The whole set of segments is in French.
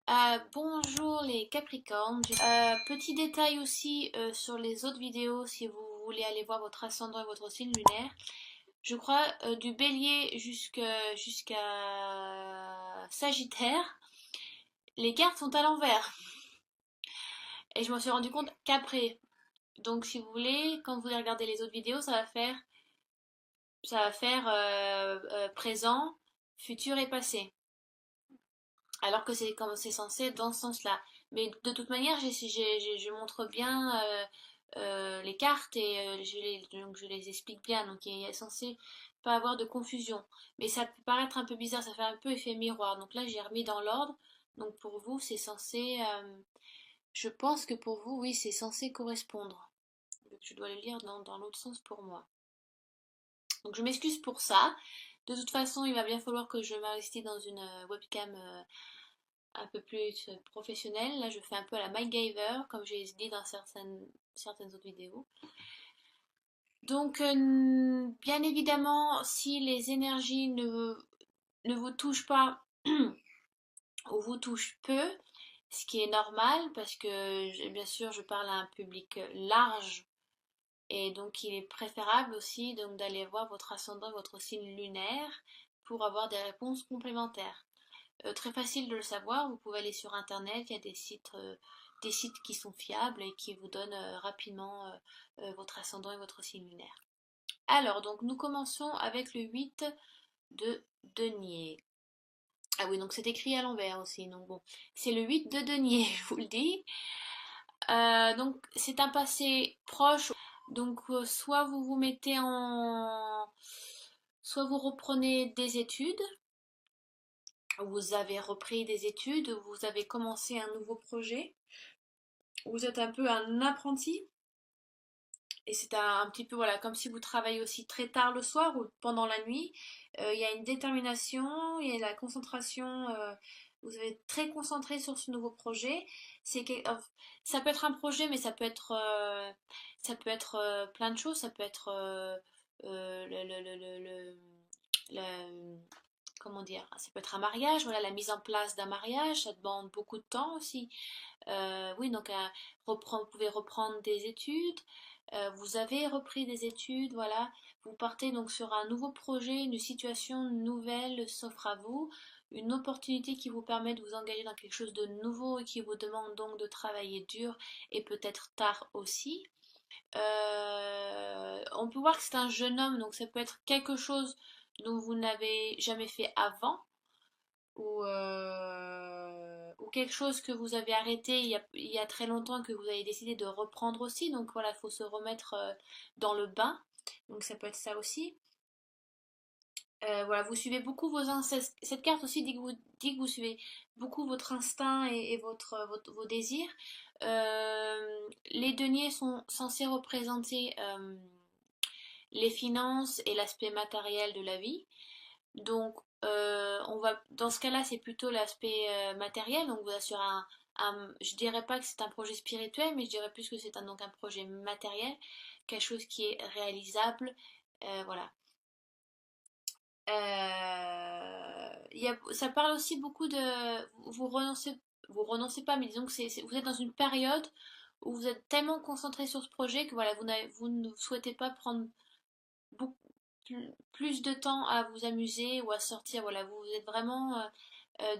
Bonjour les Capricornes. Petit détail aussi sur les autres vidéos si vous voulez aller voir votre ascendant et votre signe lunaire. Je crois du Bélier jusqu'à Sagittaire, les cartes sont à l'envers. Et je me suis rendu compte qu'après. Donc si vous voulez, quand vous allez regarder les autres vidéos, ça va faire présent, futur et passé. Alors que c'est comme c'est censé être dans ce sens-là. Mais de toute manière, je montre bien les cartes et donc je les explique bien. Donc il est censé pas avoir de confusion. Mais ça peut paraître un peu bizarre, ça fait un peu effet miroir. Donc là, j'ai remis dans l'ordre. Donc pour vous, c'est censé. Je pense que pour vous, oui, c'est censé correspondre. Donc je dois le lire dans l'autre sens pour moi. Donc je m'excuse pour ça. De toute façon, il va bien falloir que je m'investisse dans une webcam un peu plus professionnelle. Là, je fais un peu à la MacGyver, comme j'ai dit dans certaines autres vidéos. Donc, bien évidemment, si les énergies ne vous touchent pas ou vous touchent peu, ce qui est normal, parce que bien sûr, je parle à un public large, et donc il est préférable aussi donc d'aller voir votre ascendant et votre signe lunaire pour avoir des réponses complémentaires. Très facile de le savoir, vous pouvez aller sur internet, il y a des sites qui sont fiables et qui vous donnent rapidement votre ascendant et votre signe lunaire. Alors, donc nous commençons avec le 8 de denier. Ah oui, donc c'est écrit à l'envers aussi, donc bon, c'est le 8 de denier, je vous le dis. Donc c'est un passé proche, donc soit vous vous mettez en... soit vous reprenez des études, vous avez repris des études, vous avez commencé un nouveau projet, vous êtes un peu un apprenti, et c'est un petit peu voilà, comme si vous travaillez aussi très tard le soir ou pendant la nuit. Il y a une détermination, il y a la concentration, vous êtes très concentré sur ce nouveau projet. Ça peut être un projet, mais ça peut être plein de choses, ça peut être le- comment dire, ça peut être un mariage, voilà, la mise en place d'un mariage, ça demande beaucoup de temps aussi. Oui, donc vous pouvez reprendre des études. Vous avez repris des études, voilà. Vous partez donc sur un nouveau projet, une situation nouvelle s'offre à vous, une opportunité qui vous permet de vous engager dans quelque chose de nouveau et qui vous demande donc de travailler dur et peut-être tard aussi. On peut voir que c'est un jeune homme, donc ça peut être quelque chose dont vous n'avez jamais fait avant ou quelque chose que vous avez arrêté il y a très longtemps que vous avez décidé de reprendre aussi. Donc voilà, il faut se remettre dans le bain. Donc ça peut être ça aussi. Voilà, vous suivez beaucoup vos instincts. Cette carte aussi dit que vous suivez beaucoup votre instinct et vos désirs. Les deniers sont censés représenter les finances et l'aspect matériel de la vie. Donc, dans ce cas-là, c'est plutôt l'aspect matériel. Donc, vous assurez je dirais pas que c'est un projet spirituel, mais je dirais plus que c'est donc un projet matériel, quelque chose qui est réalisable. Voilà. Ça parle aussi beaucoup de vous renoncez pas, mais disons que vous êtes dans une période où vous êtes tellement concentré sur ce projet que voilà, vous ne souhaitez pas prendre beaucoup plus de temps à vous amuser ou à sortir. Voilà, vous êtes vraiment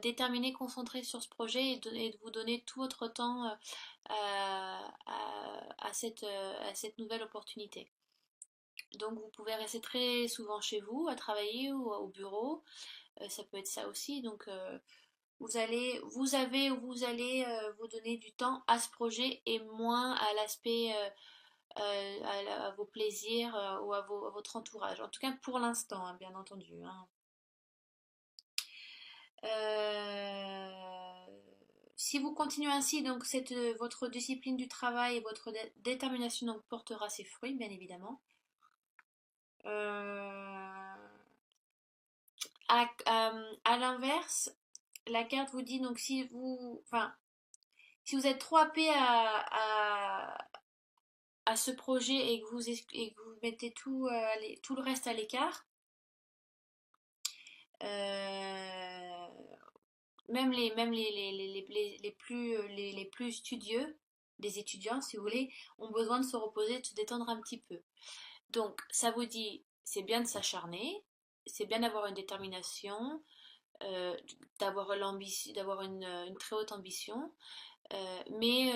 déterminé, concentré sur ce projet et de vous donner tout votre temps à cette nouvelle opportunité. Donc vous pouvez rester très souvent chez vous, à travailler ou au bureau. Ça peut être ça aussi. Donc vous allez vous donner du temps à ce projet et moins à l'aspect à vos plaisirs ou à votre entourage. En tout cas pour l'instant, hein, bien entendu. Hein. Euh, Si vous continuez ainsi, donc votre discipline du travail et votre détermination donc, portera ses fruits, bien évidemment. Euh, à l'inverse, la carte vous dit donc si vous êtes trop happé à ce projet et que vous mettez tout le reste à l'écart, euh, même les plus studieux, des étudiants, si vous voulez, ont besoin de se reposer, de se détendre un petit peu. Donc, ça vous dit, c'est bien de s'acharner, c'est bien d'avoir une détermination, euh, d'avoir l'ambition, d'avoir une très haute ambition, mais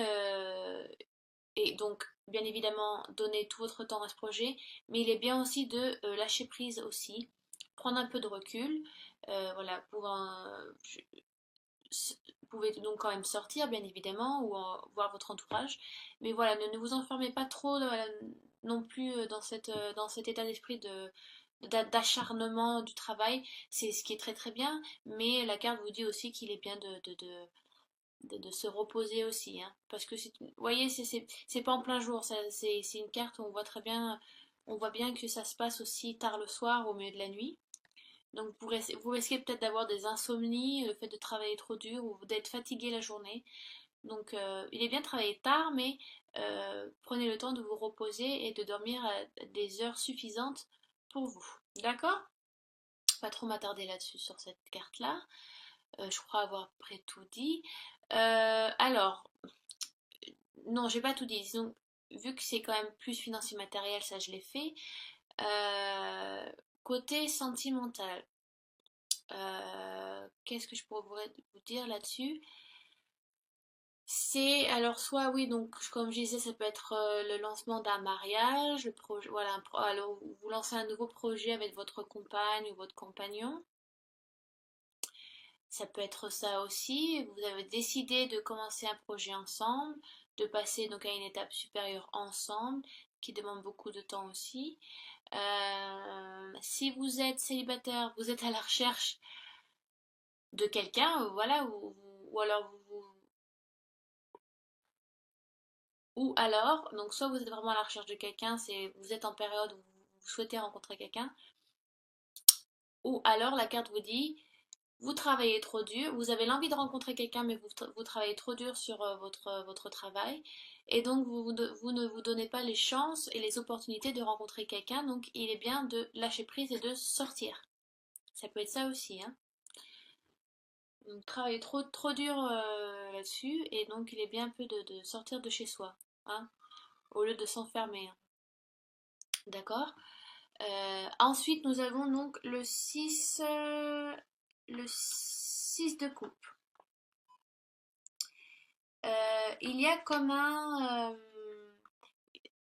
et donc, bien évidemment, donner tout votre temps à ce projet, mais il est bien aussi de lâcher prise aussi, prendre un peu de recul, voilà, vous pouvez donc quand même sortir, bien évidemment, ou voir votre entourage, mais voilà, ne vous enfermez pas trop non plus dans cet état d'esprit d'acharnement du travail, c'est ce qui est très très bien, mais la carte vous dit aussi qu'il est bien de se reposer aussi, hein, parce que vous voyez, c'est pas en plein jour, c'est une carte où on voit très bien, on voit bien que ça se passe aussi tard le soir, au milieu de la nuit. Donc vous risquez peut-être d'avoir des insomnies, le fait de travailler trop dur ou d'être fatigué la journée. Donc il est bien de travailler tard, mais prenez le temps de vous reposer et de dormir à des heures suffisantes pour vous. D'accord? Pas trop m'attarder là-dessus sur cette carte-là. Je crois avoir à peu près tout dit. Alors, non, j'ai pas tout dit. Disons, vu que c'est quand même plus financier matériel, ça je l'ai fait. Euh, Côté sentimental, qu'est-ce que je pourrais vous dire là-dessus? C'est alors soit oui, donc comme je disais, ça peut être le lancement d'un mariage, le projet, voilà, alors vous lancez un nouveau projet avec votre compagne ou votre compagnon. Ça peut être ça aussi. Vous avez décidé de commencer un projet ensemble, de passer donc à une étape supérieure ensemble, qui demande beaucoup de temps aussi. Si vous êtes célibataire, vous êtes à la recherche de quelqu'un, voilà, ou alors donc soit vous êtes vraiment à la recherche de quelqu'un, c'est vous êtes en période où vous souhaitez rencontrer quelqu'un, ou alors la carte vous dit vous travaillez trop dur, vous avez l'envie de rencontrer quelqu'un, mais vous travaillez trop dur sur votre travail, et donc vous ne vous donnez pas les chances et les opportunités de rencontrer quelqu'un, donc il est bien de lâcher prise et de sortir. Ça peut être ça aussi, hein. Donc travailler trop dur là-dessus, et donc il est bien un peu de sortir de chez soi, hein, au lieu de s'enfermer, hein. D'accord? Ensuite, nous avons donc le 6 de coupe. Il y a comme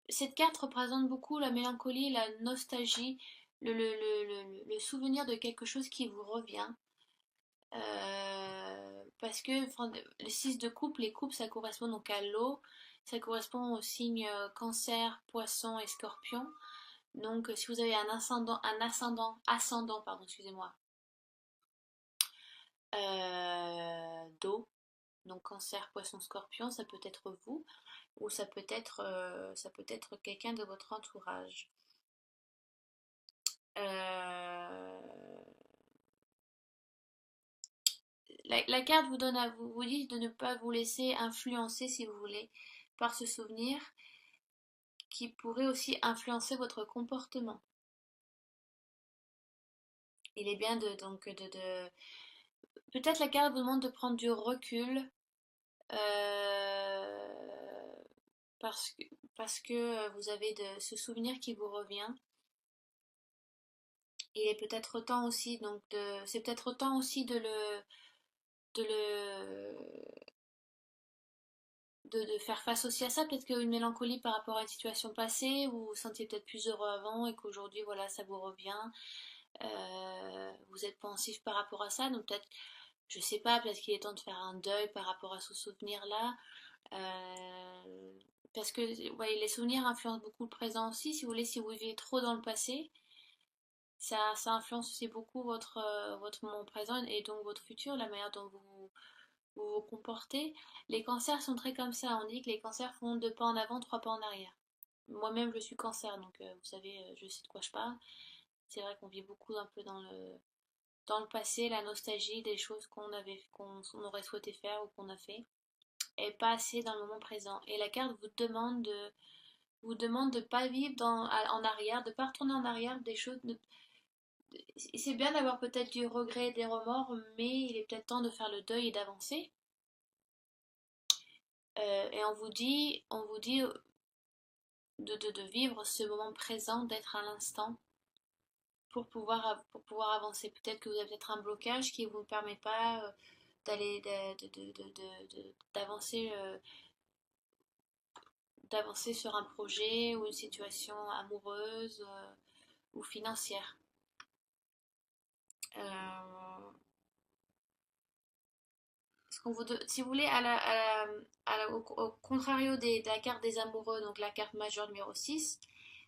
cette carte représente beaucoup la mélancolie, la nostalgie, le souvenir de quelque chose qui vous revient. Parce que enfin, le 6 de coupe, les coupes, ça correspond donc à l'eau. Ça correspond aux signes cancer, poisson et scorpion. Donc, si vous avez ascendant, pardon, excusez-moi, d'eau, donc cancer, poisson, scorpion, ça peut être vous, ou ça peut être quelqu'un de votre entourage. Euh, la carte vous donne vous dit de ne pas vous laisser influencer, si vous voulez, par ce souvenir qui pourrait aussi influencer votre comportement. Il est bien peut-être la carte vous demande de prendre du recul euh, parce que, parce que vous avez ce souvenir qui vous revient. Il est peut-être temps aussi c'est peut-être temps aussi de le de faire face aussi à ça, peut-être qu'une mélancolie par rapport à une situation passée où vous vous sentiez peut-être plus heureux avant et qu'aujourd'hui voilà ça vous revient. Vous êtes pensif par rapport à ça, donc peut-être, je sais pas, peut-être qu'il est temps de faire un deuil par rapport à ce souvenir-là. Parce que ouais, les souvenirs influencent beaucoup le présent aussi. Si vous voulez, si vous vivez trop dans le passé, ça influence aussi beaucoup votre moment présent et donc votre futur, la manière dont vous vous comportez. Les cancers sont très comme ça. On dit que les cancers font deux pas en avant, trois pas en arrière. Moi-même, je suis cancer, donc vous savez, je sais de quoi je parle. C'est vrai qu'on vit beaucoup un peu dans le passé, la nostalgie des choses qu'on aurait souhaité faire ou qu'on a fait, et pas assez dans le moment présent. Et la carte vous demande de pas vivre en arrière, de pas retourner en arrière des choses, c'est bien d'avoir peut-être du regret, des remords, mais il est peut-être temps de faire le deuil et d'avancer. Et on vous dit de vivre ce moment présent, d'être à l'instant pour pouvoir avancer. Peut-être que vous avez peut-être un blocage qui ne vous permet pas d'aller d'avancer d'avancer sur un projet ou une situation amoureuse ou financière. Euh, Si vous voulez, au contrario de la carte des amoureux, donc la carte majeure numéro 6,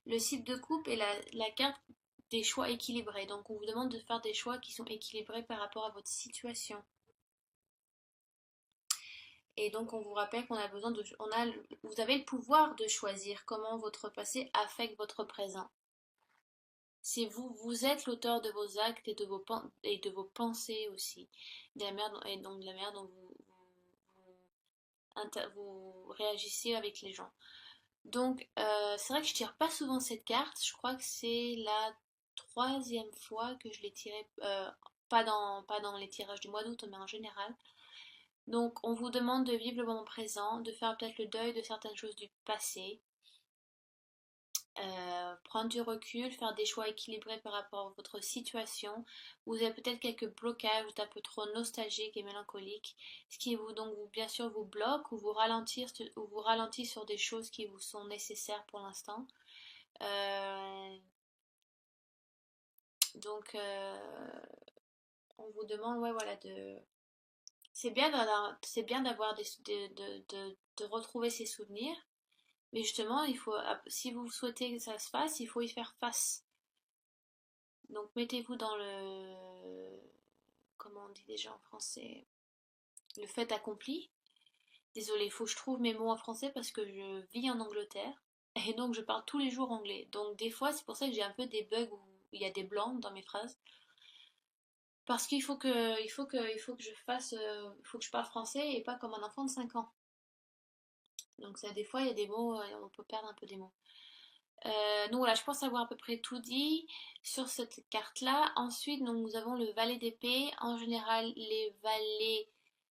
le cycle de coupe est la carte des choix équilibrés. Donc on vous demande de faire des choix qui sont équilibrés par rapport à votre situation. Et donc on vous rappelle qu'on a besoin de... vous avez le pouvoir de choisir comment votre passé affecte votre présent. C'est vous, vous êtes l'auteur de vos actes et de vos pensées aussi. Et donc de la manière dont vous réagissez avec les gens. Donc, c'est vrai que je tire pas souvent cette carte. Je crois que c'est la troisième fois que je l'ai tirée, pas dans les tirages du mois d'août, mais en général. Donc, on vous demande de vivre le moment présent, de faire peut-être le deuil de certaines choses du passé, prendre du recul, faire des choix équilibrés par rapport à votre situation. Vous avez peut-être quelques blocages, vous êtes un peu trop nostalgique et mélancolique, ce qui bien sûr vous bloque ou vous ralentit sur des choses qui vous sont nécessaires pour l'instant. Euh, donc, on vous demande, ouais, voilà, c'est bien d'avoir de retrouver ses souvenirs, mais justement, si vous souhaitez que ça se fasse, il faut y faire face. Donc mettez-vous dans comment on dit déjà en français, le fait accompli. Désolée, il faut que je trouve mes mots en français parce que je vis en Angleterre et donc je parle tous les jours anglais. Donc des fois, c'est pour ça que j'ai un peu des bugs où il y a des blancs dans mes phrases. Parce qu'il faut que je fasse, il faut que je parle français et pas comme un enfant de 5 ans. Donc ça, des fois, il y a des mots, on peut perdre un peu des mots. Donc voilà, je pense avoir à peu près tout dit sur cette carte-là. Ensuite, donc, nous avons le valet d'épée. En général, les valets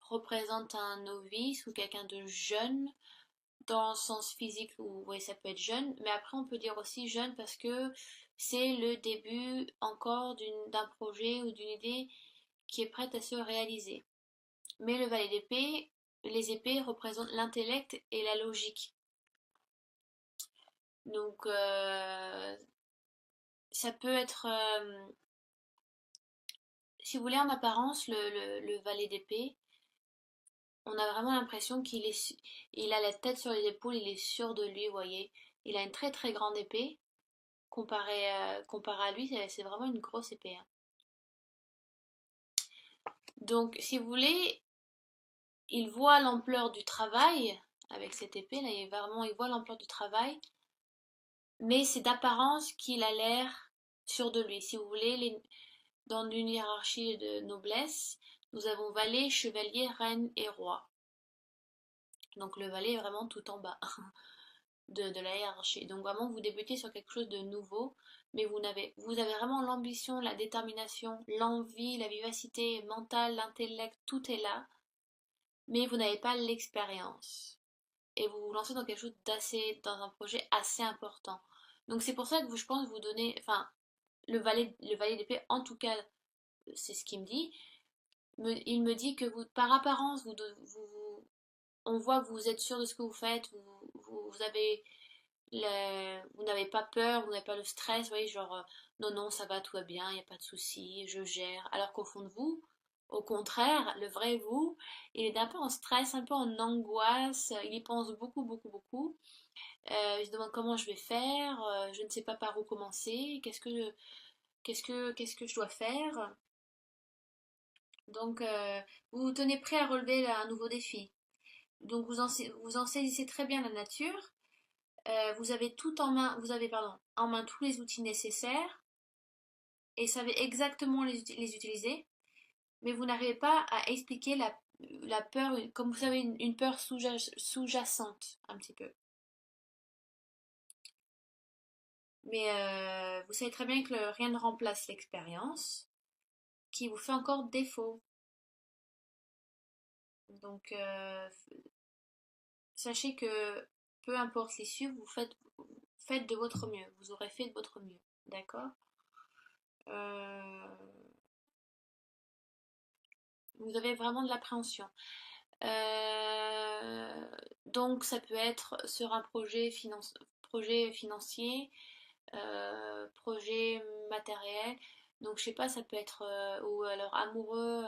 représentent un novice ou quelqu'un de jeune, dans le sens physique où ouais, ça peut être jeune. Mais après, on peut dire aussi jeune parce que c'est le début encore d'un projet ou d'une idée qui est prête à se réaliser. Mais le valet d'épée, les épées représentent l'intellect et la logique. Donc, ça peut être, si vous voulez, en apparence, le valet d'épée, on a vraiment l'impression il a la tête sur les épaules, il est sûr de lui, vous voyez. Il a une très très grande épée. Comparé à lui, c'est vraiment une grosse épée, hein. Donc, si vous voulez, il voit l'ampleur du travail avec cette épée, là, il voit l'ampleur du travail, mais c'est d'apparence qu'il a l'air sûr de lui. Si vous voulez, dans une hiérarchie de noblesse, nous avons valet, chevalier, reine et roi. Donc le valet est vraiment tout en bas de la hiérarchie. Donc vraiment, vous débutez sur quelque chose de nouveau, mais vous avez vraiment l'ambition, la détermination, l'envie, la vivacité mentale, l'intellect, tout est là, mais vous n'avez pas l'expérience. Et vous vous lancez dans un projet assez important. Donc c'est pour ça que je pense vous donner, enfin, le valet d'épée, en tout cas, c'est ce qu'il me dit. Il me dit que par apparence, on voit que vous êtes sûr de ce que vous faites, vous n'avez pas peur, vous n'avez pas le stress, vous voyez, genre, non, non, ça va, tout va bien, il n'y a pas de souci, je gère. Alors qu'au fond de vous, au contraire, le vrai vous, il est un peu en stress, un peu en angoisse, il y pense beaucoup, beaucoup, beaucoup. Il se demande comment je vais faire, je ne sais pas par où commencer, qu'est-ce que je dois faire. Donc, vous vous tenez prêt à relever un nouveau défi. Donc, vous en saisissez très bien la nature. Vous avez en main tous les outils nécessaires et savez exactement les utiliser, mais vous n'arrivez pas à expliquer la peur, comme vous savez, une peur sous-jacente, un petit peu. Mais vous savez très bien que rien ne remplace l'expérience qui vous fait encore défaut. Donc, sachez que peu importe l'issue, faites de votre mieux. Vous aurez fait de votre mieux. D'accord? Euh, vous avez vraiment de l'appréhension. Euh, donc, ça peut être sur un projet financier, projet matériel. Donc, je sais pas, ça peut être ou alors amoureux.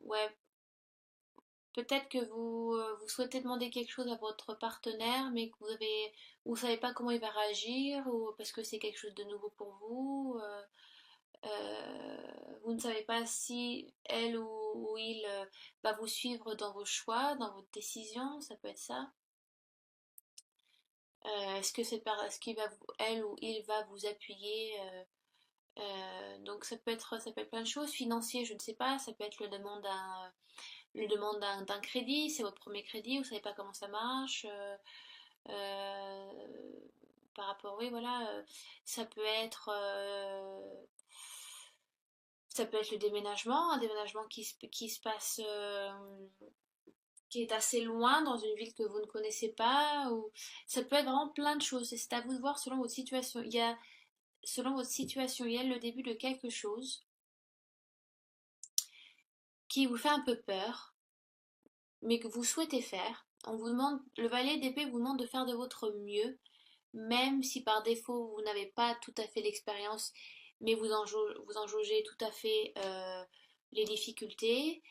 Ouais, peut-être que vous souhaitez demander quelque chose à votre partenaire, mais que vous savez pas comment il va réagir, ou parce que c'est quelque chose de nouveau pour vous. Vous ne savez pas si elle ou il va vous suivre dans vos choix, dans votre décision, ça peut être ça. Est-ce qu'il va elle ou il va vous appuyer donc ça peut être plein de choses. Financier, je ne sais pas, ça peut être le demande d'un crédit, c'est votre premier crédit, vous savez pas comment ça marche. Euh, Par rapport, oui, voilà, ça peut être ça peut être le déménagement, un déménagement qui se passe, qui est assez loin dans une ville que vous ne connaissez pas, ou ça peut être vraiment plein de choses. Et c'est à vous de voir selon votre situation. Selon votre situation, il y a le début de quelque chose qui vous fait un peu peur, mais que vous souhaitez faire. On vous demande, le valet d'épée vous demande de faire de votre mieux, même si par défaut vous n'avez pas tout à fait l'expérience, mais vous en jaugez tout à fait les difficultés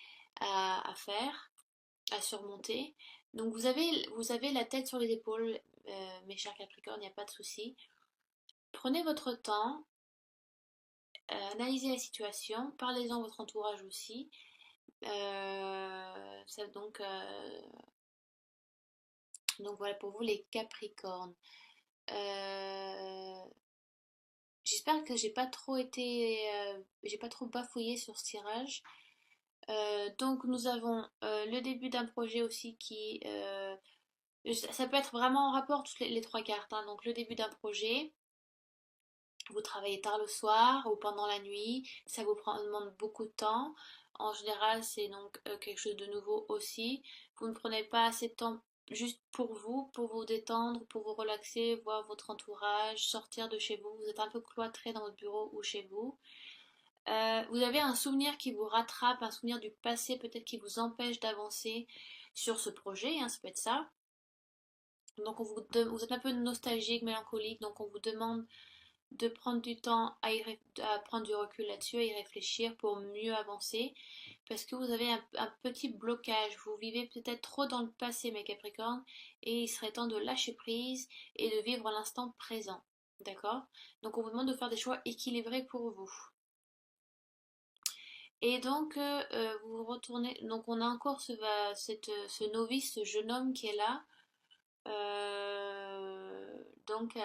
à faire, à surmonter. Donc vous avez la tête sur les épaules, mes chers Capricornes, il n'y a pas de souci. Prenez votre temps, analysez la situation, parlez-en à votre entourage aussi. Ça, donc voilà pour vous les Capricornes. Euh, J'espère que j'ai pas trop bafouillé sur ce tirage. Donc nous avons le début d'un projet aussi ça peut être vraiment en rapport toutes les trois cartes, hein. Donc le début d'un projet, vous travaillez tard le soir ou pendant la nuit, ça demande beaucoup de temps. En général, c'est donc quelque chose de nouveau aussi. Vous ne prenez pas assez de temps juste pour vous détendre, pour vous relaxer, voir votre entourage, sortir de chez vous. Vous êtes un peu cloîtré dans votre bureau ou chez vous. Vous avez un souvenir qui vous rattrape, un souvenir du passé peut-être qui vous empêche d'avancer sur ce projet, hein, ça peut être ça. Donc vous êtes un peu nostalgique, mélancolique, donc on vous demande de prendre du temps à prendre du recul là-dessus, à y réfléchir pour mieux avancer, parce que vous avez un petit blocage, vous vivez peut-être trop dans le passé mes Capricornes, et il serait temps de lâcher prise et de vivre l'instant présent, d'accord? Donc on vous demande de faire des choix équilibrés pour vous. Et donc vous retournez, donc on a encore ce novice, ce jeune homme qui est là, donc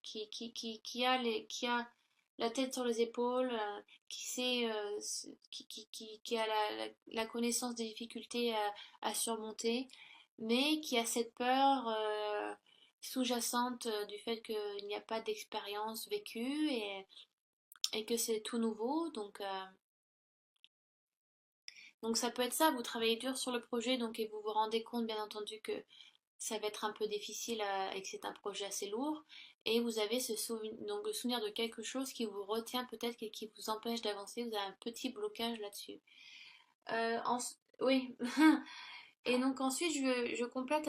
qui a la tête sur les épaules, qui sait, qui a la connaissance des difficultés à surmonter, mais qui a cette peur sous-jacente du fait qu'il n'y a pas d'expérience vécue et que c'est tout nouveau. Donc ça peut être ça, vous travaillez dur sur le projet, donc et vous vous rendez compte bien entendu que ça va être un peu difficile et que c'est un projet assez lourd. Et vous avez donc le souvenir de quelque chose qui vous retient peut-être et qui vous empêche d'avancer. Vous avez un petit blocage là-dessus. Oui. Et donc ensuite, je complète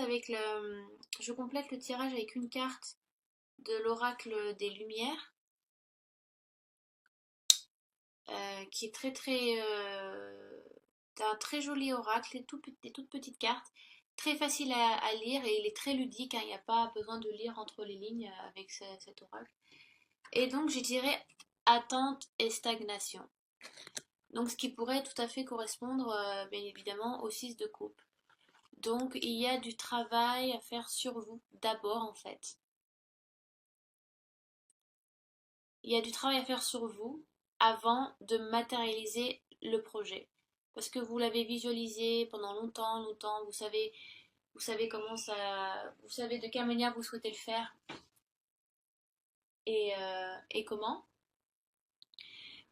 le tirage avec une carte de l'oracle des Lumières, qui est un très joli oracle, des toutes petites cartes, très facile à lire et il est très ludique, hein, il n'y a pas besoin de lire entre les lignes avec cet oracle. Et donc je dirais attente et stagnation. Donc ce qui pourrait tout à fait correspondre bien évidemment au 6 de coupe. Donc il y a du travail à faire sur vous d'abord en fait. Il y a du travail à faire sur vous avant de matérialiser le projet. Parce que vous l'avez visualisé pendant longtemps, longtemps, vous savez, vous savez comment ça, vous savez de quelle manière vous souhaitez le faire et comment.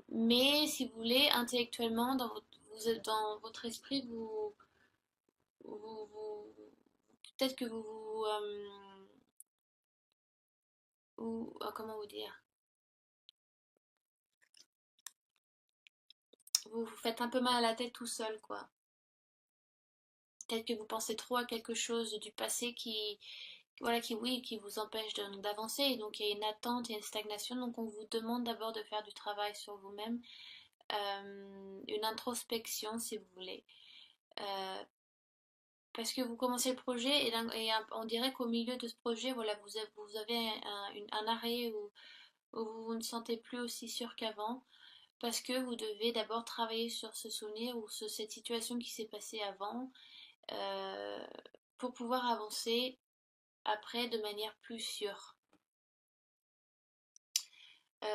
Mais si vous voulez, intellectuellement, dans votre esprit, peut-être que comment vous dire, vous faites un peu mal à la tête tout seul, quoi. Peut-être que vous pensez trop à quelque chose du passé voilà, oui, qui vous empêche d'avancer. Et donc il y a une attente, il y a une stagnation. Donc on vous demande d'abord de faire du travail sur vous-même, une introspection si vous voulez. Euh, Parce que vous commencez le projet on dirait qu'au milieu de ce projet, voilà, vous avez un arrêt où vous ne sentez plus aussi sûr qu'avant. Parce que vous devez d'abord travailler sur ce souvenir ou sur cette situation qui s'est passée avant euh, pour pouvoir avancer après de manière plus sûre.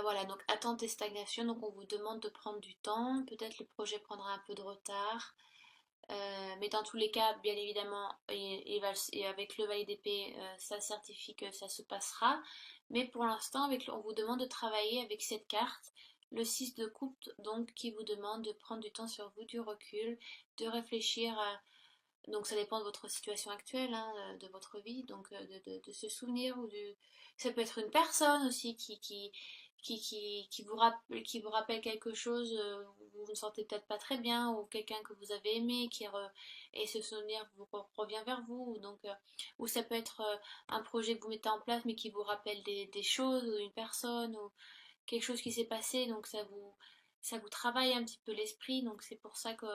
Voilà, donc attente et stagnation, donc on vous demande de prendre du temps, peut-être le projet prendra un peu de retard, mais dans tous les cas, bien évidemment, et avec le VAIDP, ça certifie que ça se passera, mais pour l'instant, on vous demande de travailler avec cette carte, le 6 de coupe, donc qui vous demande de prendre du temps sur vous, du recul, de réfléchir à... Donc ça dépend de votre situation actuelle, hein, de votre vie, donc de se souvenir ou du... Ça peut être une personne aussi qui vous rappelle quelque chose où vous ne sentez peut-être pas très bien, ou quelqu'un que vous avez aimé et ce souvenir revient vers vous. Donc, ou ça peut être un projet que vous mettez en place mais qui vous rappelle des choses ou une personne ou quelque chose qui s'est passé, donc ça vous travaille un petit peu l'esprit, donc c'est pour ça que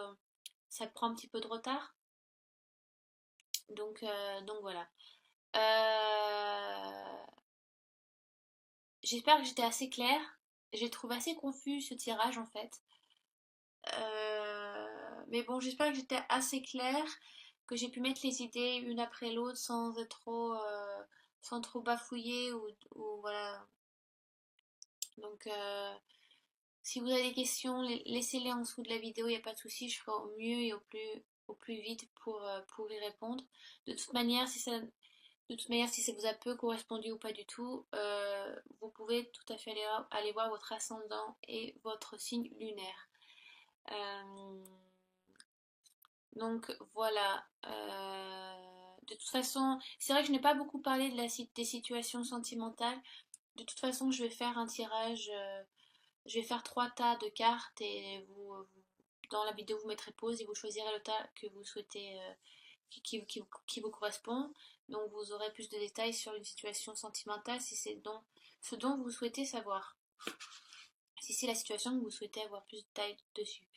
ça prend un petit peu de retard. Donc voilà. Euh, J'espère que j'étais assez claire. J'ai trouvé assez confus ce tirage en fait. Mais bon, j'espère que j'étais assez claire, que j'ai pu mettre les idées une après l'autre sans trop bafouiller ou voilà. Donc, si vous avez des questions, laissez-les en dessous de la vidéo, il n'y a pas de souci, je ferai au mieux et au plus vite pour y répondre. De toute manière, si ça vous a peu correspondu ou pas du tout, vous pouvez tout à fait aller voir votre ascendant et votre signe lunaire. Euh, donc voilà. De toute façon, c'est vrai que je n'ai pas beaucoup parlé des situations sentimentales. De toute façon, je vais faire un tirage. Je vais faire 3 tas de cartes et dans la vidéo, vous mettrez pause et vous choisirez le tas que vous souhaitez, qui vous correspond. Donc vous aurez plus de détails sur une situation sentimentale si c'est ce dont vous souhaitez savoir. Si c'est la situation que vous souhaitez avoir plus de détails dessus.